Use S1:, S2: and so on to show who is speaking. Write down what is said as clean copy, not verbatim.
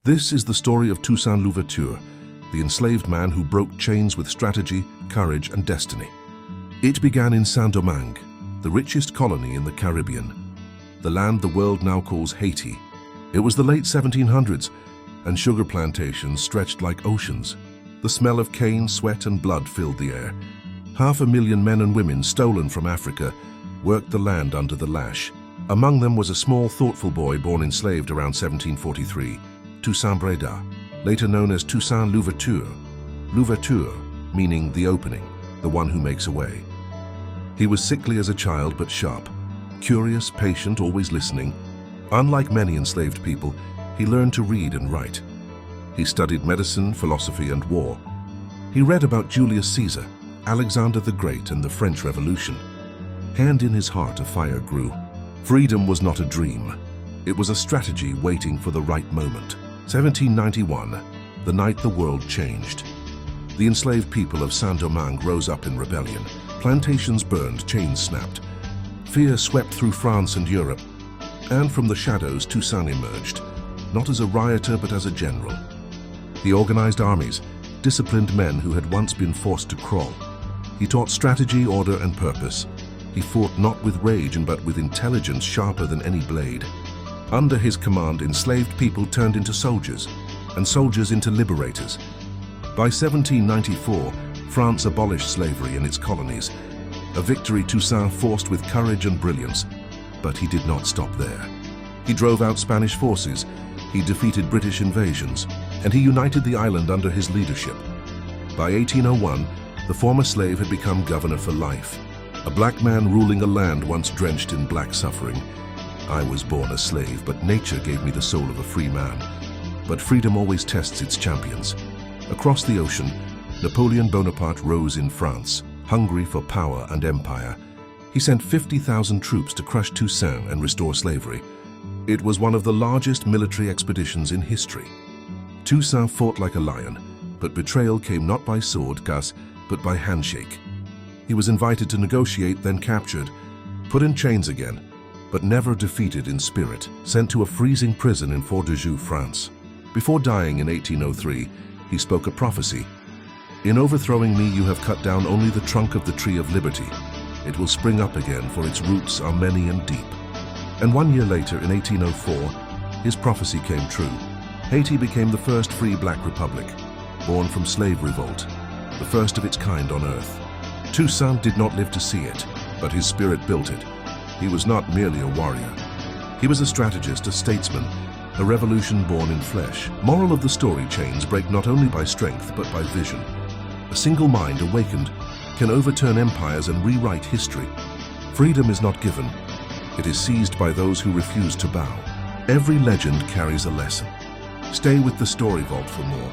S1: This is the story of Toussaint Louverture, the enslaved man who broke chains with strategy, courage, and destiny. It began in Saint-Domingue, the richest colony in the Caribbean, the land the world now calls Haiti. It was the late 1700s, and sugar plantations stretched like oceans. The smell of cane, sweat, and blood filled the air. 500,000 men and women stolen from Africa worked the land under the lash. Among them was a small, thoughtful boy born enslaved around 1743, Toussaint Breda, later known as Toussaint Louverture. Louverture, meaning the opening, the one who makes a way. He was sickly as a child but sharp, curious, patient, always listening. Unlike many enslaved people, he learned to read and write. He studied medicine, philosophy, and war. He read about Julius Caesar, Alexander the Great, and the French Revolution. And in his heart a fire grew. Freedom was not a dream. It was a strategy waiting for the right moment. 1791, the night the world changed. The enslaved people of Saint-Domingue rose up in rebellion. Plantations burned, chains snapped. Fear swept through France and Europe. And from the shadows, Toussaint emerged, not as a rioter but as a general. He organized armies, disciplined men who had once been forced to crawl. He taught strategy, order, and purpose. He fought not with rage but with intelligence sharper than any blade. Under his command, enslaved people turned into soldiers, and soldiers into liberators. By 1794, France abolished slavery in its colonies, a victory Toussaint forced with courage and brilliance. But he did not stop there. He drove out Spanish forces, he defeated British invasions, and he united the island under his leadership. By 1801, the former slave had become governor for life, a black man ruling a land once drenched in black suffering. I was born a slave, but nature gave me the soul of a free man. But freedom always tests its champions. Across the ocean, Napoleon Bonaparte rose in France, hungry for power and empire. He sent 50,000 troops to crush Toussaint and restore slavery. It was one of the largest military expeditions in history. Toussaint fought like a lion, but betrayal came not by sword, Gus, but by handshake. He was invited to negotiate, then captured, put in chains again, but never defeated in spirit, sent to a freezing prison in Fort-de-Joux, France. Before dying in 1803, he spoke a prophecy. "In overthrowing me, you have cut down only the trunk of the tree of liberty. It will spring up again, for its roots are many and deep." And 1 year later, in 1804, his prophecy came true. Haiti became the first free black republic, born from slave revolt, the first of its kind on earth. Toussaint did not live to see it, but his spirit built it. He was not merely a warrior. He was a strategist, a statesman, a revolution born in flesh. Moral of the story: chains break not only by strength, but by vision. A single mind awakened can overturn empires and rewrite history. Freedom is not given. It is seized by those who refuse to bow. Every legend carries a lesson. Stay with the Story Vault for more.